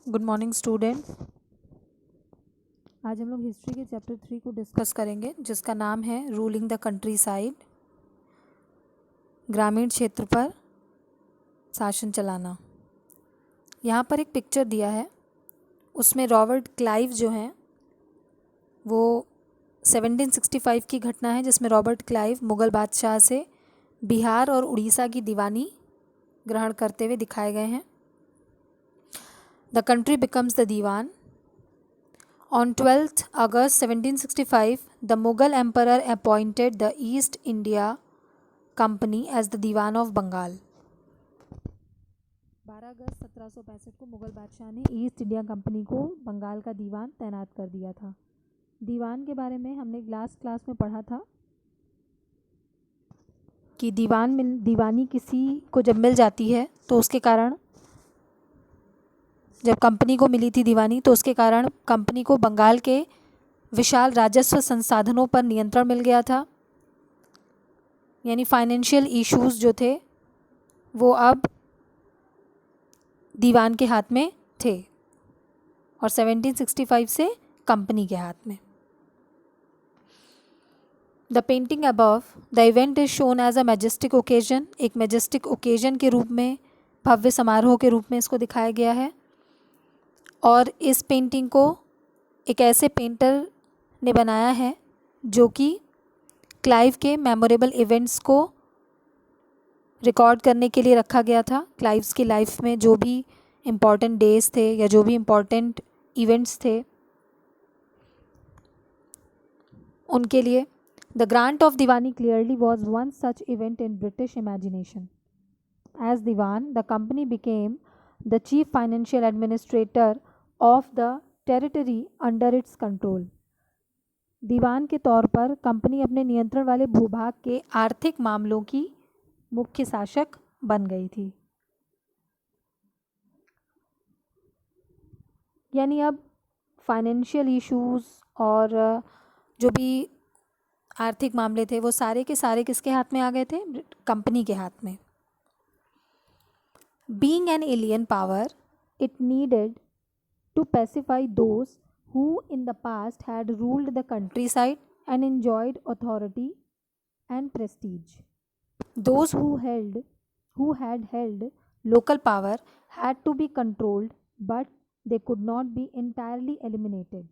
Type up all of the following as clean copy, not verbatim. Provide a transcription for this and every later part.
Good morning student. आज हम लोग हिस्ट्री के चैप्टर 3 को डिस्कस करेंगे, जिसका नाम है रूलिंग द कंट्री साइड, ग्रामीण क्षेत्र पर शासन चलाना। यहाँ पर एक पिक्चर दिया है, उसमें रॉबर्ट क्लाइव जो हैं वो 1765 की घटना है, जिसमें रॉबर्ट क्लाइव मुग़ल बादशाह से बिहार और उड़ीसा की दीवानी ग्रहण करते हुए दिखाए गए हैं। The country becomes the diwan. On 12th August 1765, the Mughal emperor appointed the East India Company as the Diwan of Bengal. 12 अगस्त 1765 को मुग़ल बादशाह ने ईस्ट इंडिया कंपनी को बंगाल का दीवान तैनात कर दिया था। दीवान के बारे में हमने लास्ट क्लास में पढ़ा था कि दीवानी किसी को जब मिल जाती है तो उसके कारण, जब कंपनी को मिली थी दीवानी, तो उसके कारण कंपनी को बंगाल के विशाल राजस्व संसाधनों पर नियंत्रण मिल गया था। यानी फाइनेंशियल इश्यूज जो थे वो अब दीवान के हाथ में थे और 1765 से कंपनी के हाथ में। The painting above, the event is shown as a majestic occasion. एक मैजेस्टिक ओकेजन के रूप में, भव्य समारोह के रूप में इसको दिखाया गया है। और इस पेंटिंग को एक ऐसे पेंटर ने बनाया है जो कि क्लाइव के मेमोरेबल इवेंट्स को रिकॉर्ड करने के लिए रखा गया था। क्लाइव्स की लाइफ में जो भी इम्पॉर्टेंट डेज थे या जो भी इम्पॉर्टेंट इवेंट्स थे उनके लिए। The grant of Diwani clearly was one such event in British imagination. As Diwan, the company became the chief financial administrator of the territory under its control. Diwan के तौर पर कंपनी अपने नियंत्रण वाले भूभाग के आर्थिक मामलों की मुख्य शासक बन गई थी। यानी अब फाइनेंशियल इश्यूज और जो भी आर्थिक मामले थे वो सारे के सारे किसके हाथ में आ गए थे? कंपनी के हाथ में। Being an alien power, it needed to pacify those who in the past had ruled the countryside and enjoyed authority and prestige. Those who had held local power had to be controlled, but they could not be entirely eliminated.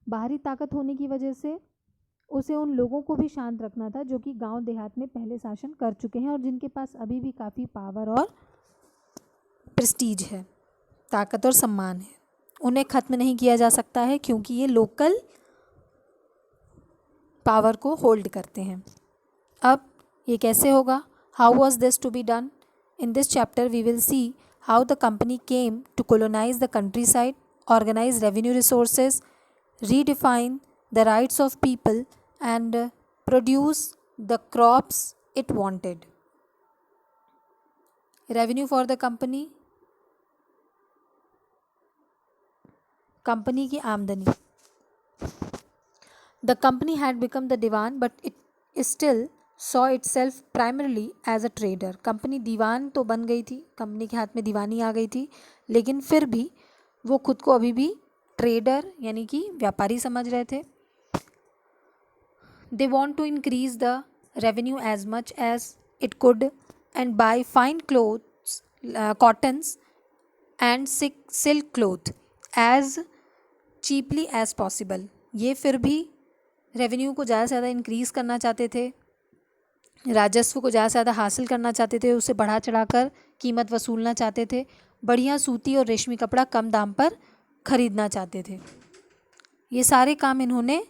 बाहरी ताकत होने की वजह से उसे उन लोगों को भी शांत रखना था जो कि गांव देहात में पहले शासन कर चुके हैं और जिनके पास अभी भी काफ़ी पावर और प्रेस्टीज है, ताकत और सम्मान है। उन्हें ख़त्म नहीं किया जा सकता है क्योंकि ये लोकल पावर को होल्ड करते हैं। अब ये कैसे होगा? How was this to be done? In this chapter we will see how the company came to colonize the countryside, organize revenue resources, redefine the rights of people and produce the crops it wanted. Revenue for the company, company की आमदनी। The company had become the Diwan but it still saw itself primarily as a trader. Company Diwan तो बन गई थी, company के हाथ में दीवानी आ गई थी, लेकिन फिर भी वो खुद को अभी भी ट्रेडर यानी कि व्यापारी समझ रहे थे। They want to increase the revenue as much as it could and buy fine cloths, cottons and silk cloth as cheaply as possible. ये फिर भी रेवेन्यू को ज़्यादा से ज़्यादा इंक्रीज़ करना चाहते थे, राजस्व को ज़्यादा से ज़्यादा हासिल करना चाहते थे, उसे बढ़ा चढ़ाकर कीमत वसूलना चाहते थे, बढ़िया सूती और रेशमी कपड़ा कम दाम पर खरीदना चाहते थे। ये सारे काम इन्होंने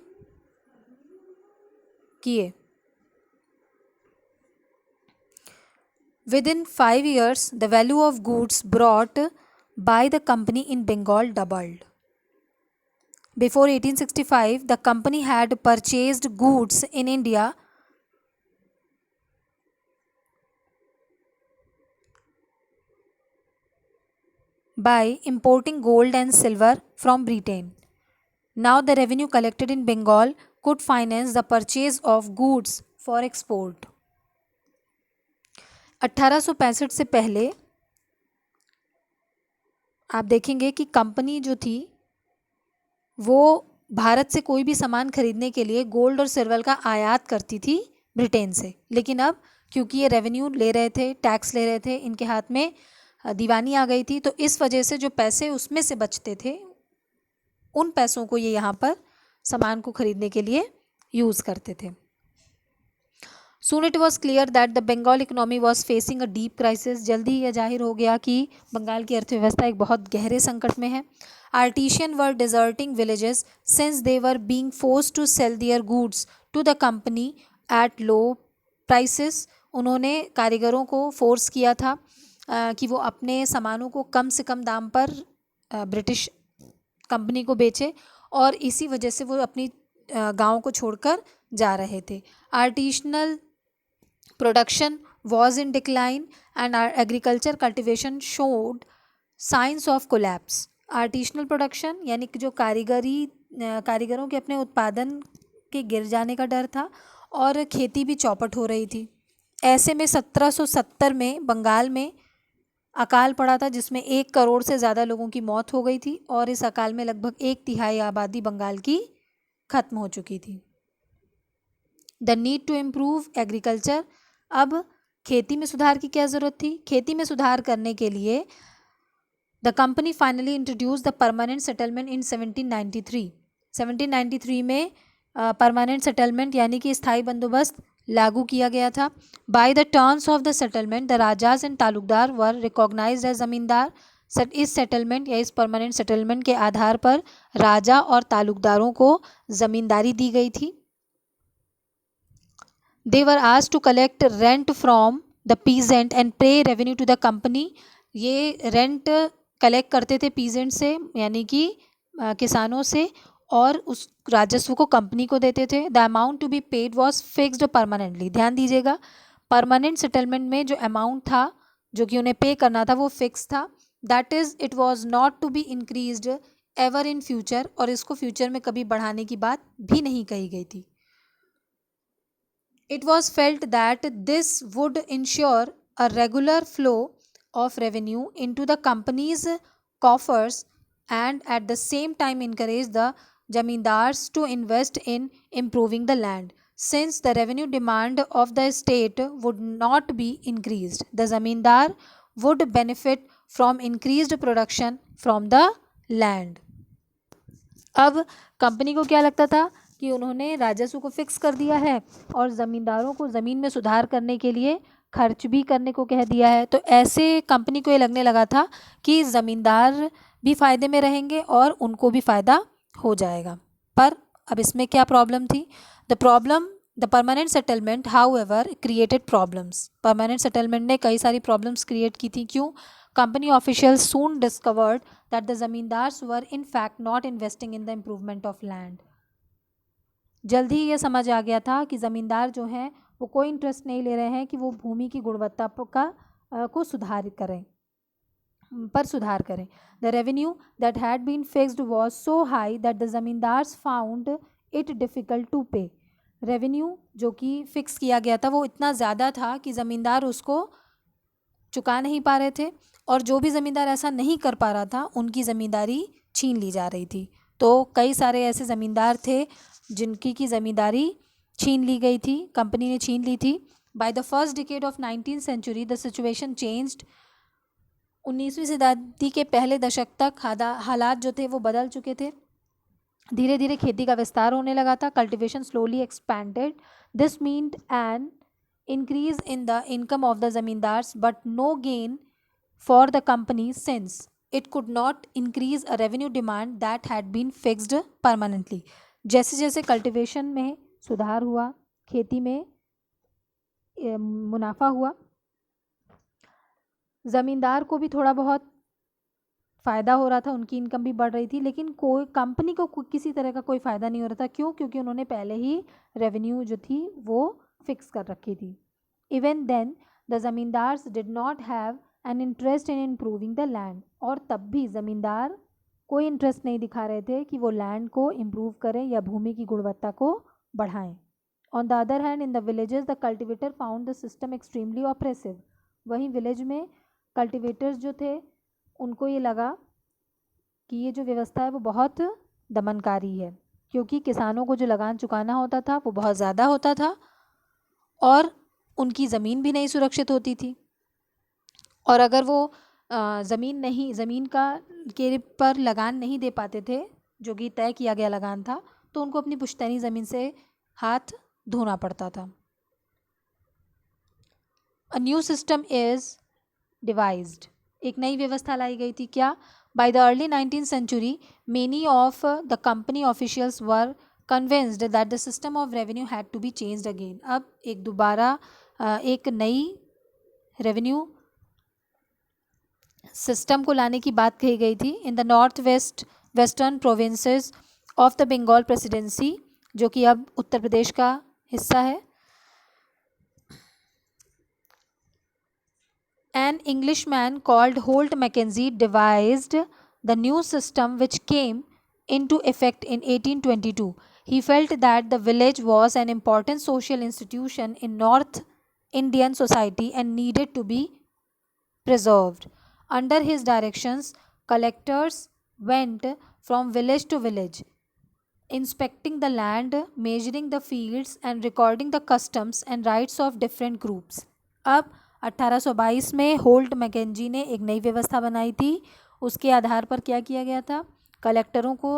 किए। Within 5 years, the value of goods brought by the company in Bengal doubled. Before 1865, the company had purchased goods in India by importing gold and silver from Britain. Now the revenue collected in Bengal could finance the purchase of goods for export. 1865 से पहले आप देखेंगे कि company जो थी वो भारत से कोई भी सामान खरीदने के लिए गोल्ड और सिल्वर का आयात करती थी ब्रिटेन से, लेकिन अब क्योंकि ये रेवेन्यू ले रहे थे, टैक्स ले रहे थे, इनके हाथ में दीवानी आ गई थी, तो इस वजह से जो पैसे उसमें से बचते थे उन पैसों को ये यहाँ पर सामान को खरीदने के लिए यूज़ करते थे। Soon it was clear that the Bengal economy was facing a deep crisis. जल्दी ही यह जाहिर हो गया कि बंगाल की अर्थव्यवस्था एक बहुत गहरे संकट में है। Artisans were deserting villages since they were being forced to sell their goods to the company at low prices. उन्होंने कारीगरों को फोर्स किया था कि वो अपने सामानों को कम से कम दाम पर ब्रिटिश कंपनी को बेचे, और इसी वजह से वो अपनी गाँव को छोड़कर जा रहे थे। Artisanal production was in decline and our agriculture cultivation showed signs of collapse. Artisanal production यानी कि जो कारीगरों के अपने उत्पादन के गिर जाने का डर था, और खेती भी चौपट हो रही थी। ऐसे में 1770 में बंगाल में अकाल पड़ा था जिसमें 1 करोड़ से ज़्यादा लोगों की मौत हो गई थी, और इस अकाल में लगभग 1/3 आबादी बंगाल की खत्म हो चुकी थी। The need to improve agriculture. अब खेती में सुधार की क्या ज़रूरत थी? खेती में सुधार करने के लिए the company finally introduce the permanent settlement in 1793। 1793 में परमानेंट सेटलमेंट यानी कि स्थायी बंदोबस्त लागू किया गया था। By the terms of the settlement the rajas and taluqdar were recognised as zamindar. इस सेटलमेंट या इस परमानेंट सेटलमेंट के आधार पर राजा और तालुकदारों को ज़मींदारी दी गई थी। They were asked to collect rent from the peasant and pay revenue to the company. ये रेंट कलेक्ट करते थे पीजेंट से यानी कि किसानों से, और उस राजस्व को कंपनी को देते थे। The amount to be paid was fixed permanently. ध्यान दीजिएगा, परमानेंट सेटलमेंट में जो अमाउंट था जो कि उन्हें पे करना था वो फिक्स था। That is it was not to be increased ever in future, और इसको फ्यूचर में कभी बढ़ाने की बात भी नहीं कही गई थी। It was felt that this would ensure a regular flow of revenue into the company's coffers and at the same time encourage the zamindars to invest in improving the land. Since the revenue demand of the state would not be increased, the zamindar would benefit from increased production from the land. अब company को क्या लगता था कि उन्होंने राजस्व को fix कर दिया है और ज़मींदारों को ज़मीन में सुधार करने के लिए खर्च भी करने को कह दिया है, तो ऐसे कंपनी को ये लगने लगा था कि ज़मींदार भी फ़ायदे में रहेंगे और उनको भी फ़ायदा हो जाएगा। पर अब इसमें क्या प्रॉब्लम थी? The permanent settlement however created problems. Permanent settlement ने कई सारी प्रॉब्लम्स क्रिएट की थी। क्यों? Company officials soon discovered that the zamindars were in fact not investing in the improvement of land. जल्दी ही ये समझ आ गया था कि ज़मींदार जो हैं वो कोई इंटरेस्ट नहीं ले रहे हैं कि वो भूमि की गुणवत्ता को सुधार करें। The revenue that had been fixed was so high that the zamindars found it difficult to pay. Revenue जो कि फिक्स किया गया था वो इतना ज़्यादा था कि ज़मींदार उसको चुका नहीं पा रहे थे, और जो भी ज़मींदार ऐसा नहीं कर पा रहा था उनकी ज़मींदारी छीन ली जा रही थी। तो कई सारे ऐसे ज़मींदार थे जिनकी की ज़मींदारी छीन ली गई थी, कंपनी ने छीन ली थी। By the first decade of 19th century the situation changed. 19वीं शताब्दी के पहले दशक तक हालात जो थे वो बदल चुके थे। धीरे धीरे खेती का विस्तार होने लगा था। Cultivation slowly expanded. This meant an increase in the income of the zamindars but no gain for the company since it could not increase a revenue demand that had been fixed permanently. जैसे जैसे cultivation में सुधार हुआ, खेती में मुनाफा हुआ, ज़मींदार को भी थोड़ा बहुत फ़ायदा हो रहा था, उनकी इनकम भी बढ़ रही थी, लेकिन कोई कंपनी को किसी तरह का कोई फ़ायदा नहीं हो रहा था। क्यों? क्योंकि उन्होंने पहले ही रेवेन्यू जो थी वो फिक्स कर रखी थी। Even then the zamindars did not have an interest in improving the land. और तब भी ज़मींदार कोई इंटरेस्ट नहीं दिखा रहे थे कि वो लैंड को इम्प्रूव करें या भूमि की गुणवत्ता को बढ़ाएं। On the other hand in the villages the cultivator found the system extremely oppressive. वहीं विलेज में कल्टिवेटर्स जो थे उनको ये लगा कि ये जो व्यवस्था है वो बहुत दमनकारी है, क्योंकि किसानों को जो लगान चुकाना होता था वो बहुत ज़्यादा होता था और उनकी ज़मीन भी नहीं सुरक्षित होती थी। और अगर वो ज़मीन का के पर लगान नहीं दे पाते थे, जो कि तय किया गया लगान था, तो उनको अपनी पुश्तैनी ज़मीन से हाथ धोना पड़ता था। A new system is devised, एक नई व्यवस्था लाई गई थी। क्या? By the early 19th century many of the company officials were convinced that the system of revenue had to be changed again. अब एक दोबारा एक नई रेवेन्यू सिस्टम को लाने की बात कही गई थी। In the north western provinces of the Bengal presidency, जो कि अब उत्तर प्रदेश का हिस्सा है, an Englishman called Holt Mackenzie devised the new system which came into effect in 1822. He felt that the village was an important social institution in North Indian society and needed to be preserved. Under his directions, collectors went from village to village, inspecting the land, measuring the fields, and recording the customs and rights of different groups. अब 1822 में Holt McKenzie ने एक नई व्यवस्था बनाई थी। उसके आधार पर क्या किया गया था? कलेक्टरों को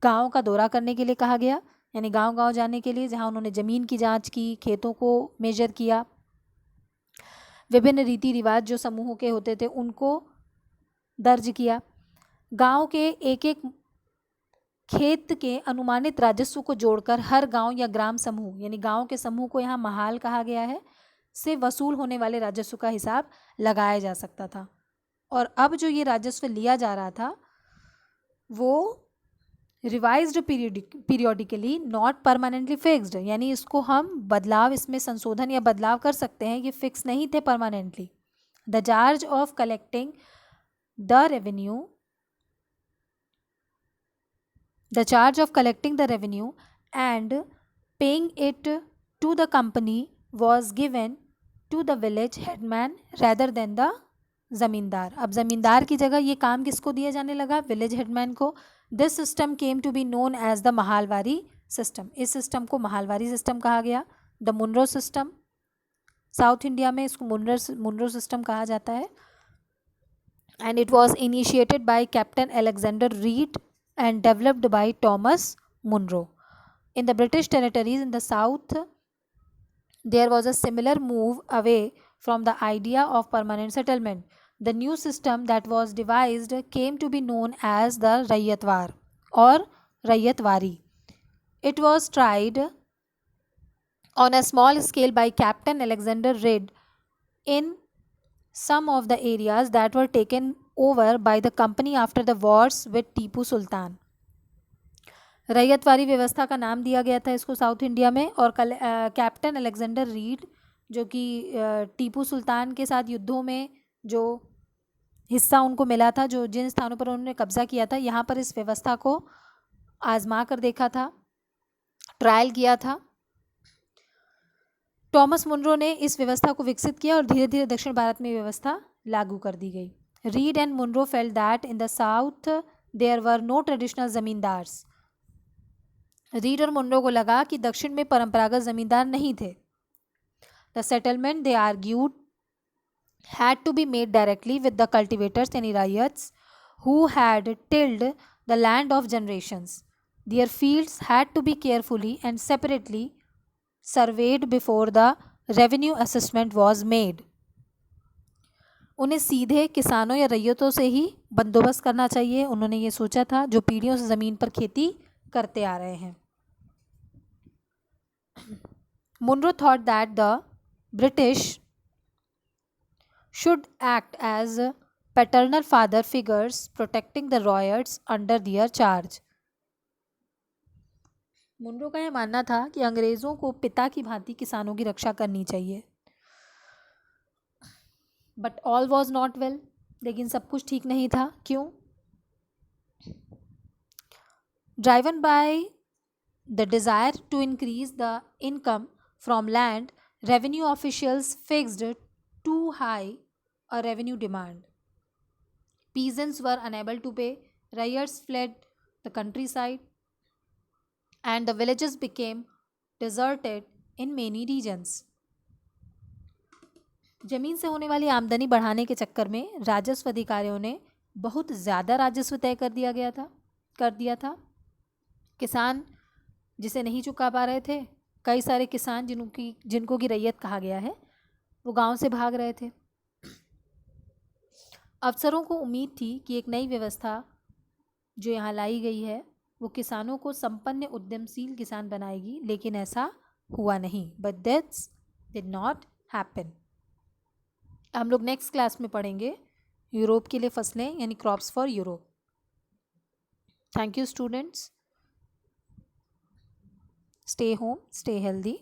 गांव का दौरा करने के लिए कहा गया, यानी गांव गांव जाने के लिए, जहां उन्होंने ज़मीन की जांच की, खेतों को मेजर किया, विभिन्न रीति रिवाज जो समूहों के होते थे उनको दर्ज किया, गांव के एक एक खेत के अनुमानित राजस्व को जोड़कर हर गांव या ग्राम समूह, यानी गांव के समूह को यहाँ महाल कहा गया है, से वसूल होने वाले राजस्व का हिसाब लगाया जा सकता था। और अब जो ये राजस्व लिया जा रहा था वो revised periodically, not permanently fixed, यानी इसको हम बदलाव, इसमें संशोधन या बदलाव कर सकते हैं, ये फिक्स नहीं थे permanently. The charge of collecting the revenue The charge of collecting the revenue and paying it to the company was given to the village headman rather than the ज़मींदार। अब ज़मींदार की जगह ये काम किसको दिया जाने लगा? विलेज हेडमैन को। This system came to be known as the mahalwari system. इस सिस्टम को महालवारी सिस्टम कहा गया। The Munro system, South India में इसको मुनरो सिस्टम कहा जाता है। And it was initiated by Captain Alexander Read and developed by Thomas Munro. In the British territories in the south, there was a similar move away from the idea of permanent settlement. The new system that was devised came to be known as the Raiyatwar or Raiyatwari. It was tried on a small scale by Captain Alexander Reid in some of the areas that were taken over by the company after the wars with Tipu Sultan. Ryotwari व्यवस्था का नाम दिया गया था इसको south India में, और captain Alexander read, जो कि टीपू सुल्तान के साथ युद्धों में जो हिस्सा उनको मिला था, जो जिन स्थानों पर उन्होंने कब्जा किया था, यहाँ पर इस व्यवस्था को आजमा कर देखा था, ट्रायल किया था। टॉमस मुनरो ने इस व्यवस्था को विकसित किया और धीरे धीरे दक्षिण भारत में व्यवस्था लागू कर दी गई। Read and Munro felt that in the south there were no traditional zamindars. Read और मुनरो को लगा कि दक्षिण में परंपरागत जमींदार नहीं थे। The settlement, they argued, had to be made directly with the cultivators यानी ryots who had tilled the land of generations. Their fields had to be carefully and separately surveyed before the revenue assessment was made. उन्हें सीधे किसानों या रैयतों से ही बंदोबस्त करना चाहिए, उन्होंने ये सोचा था, जो पीढ़ियों से ज़मीन पर खेती करते आ रहे हैं। Munro thought that the British should act as paternal father figures protecting the ryots under their charge. Munro का यह मानना था कि अंग्रेज़ों को पिता की भांति किसानों की रक्षा करनी चाहिए। But all was not well, लेकिन सब कुछ ठीक नहीं था। क्यों? Driven by the desire to increase the income from land, revenue officials fixed too high a revenue demand. Peasants were unable to pay Riots fled the countryside and the villages became deserted in many regions. जमीन से होने वाली आमदनी बढ़ाने के चक्कर में राजस्व अधिकारियों ने बहुत ज़्यादा राजस्व तय कर दिया था। किसान जिसे नहीं चुका पा रहे थे, कई सारे किसान जिनको की रैयत कहा गया है, वो गांव से भाग रहे थे। अफसरों को उम्मीद थी कि एक नई व्यवस्था जो यहाँ लाई गई है वो किसानों को संपन्न उद्यमशील किसान बनाएगी, लेकिन ऐसा हुआ नहीं। But that's did not happen. हम लोग नेक्स्ट क्लास में पढ़ेंगे यूरोप के लिए फसलें यानी crops for Europe. Thank you students. Stay home, stay healthy.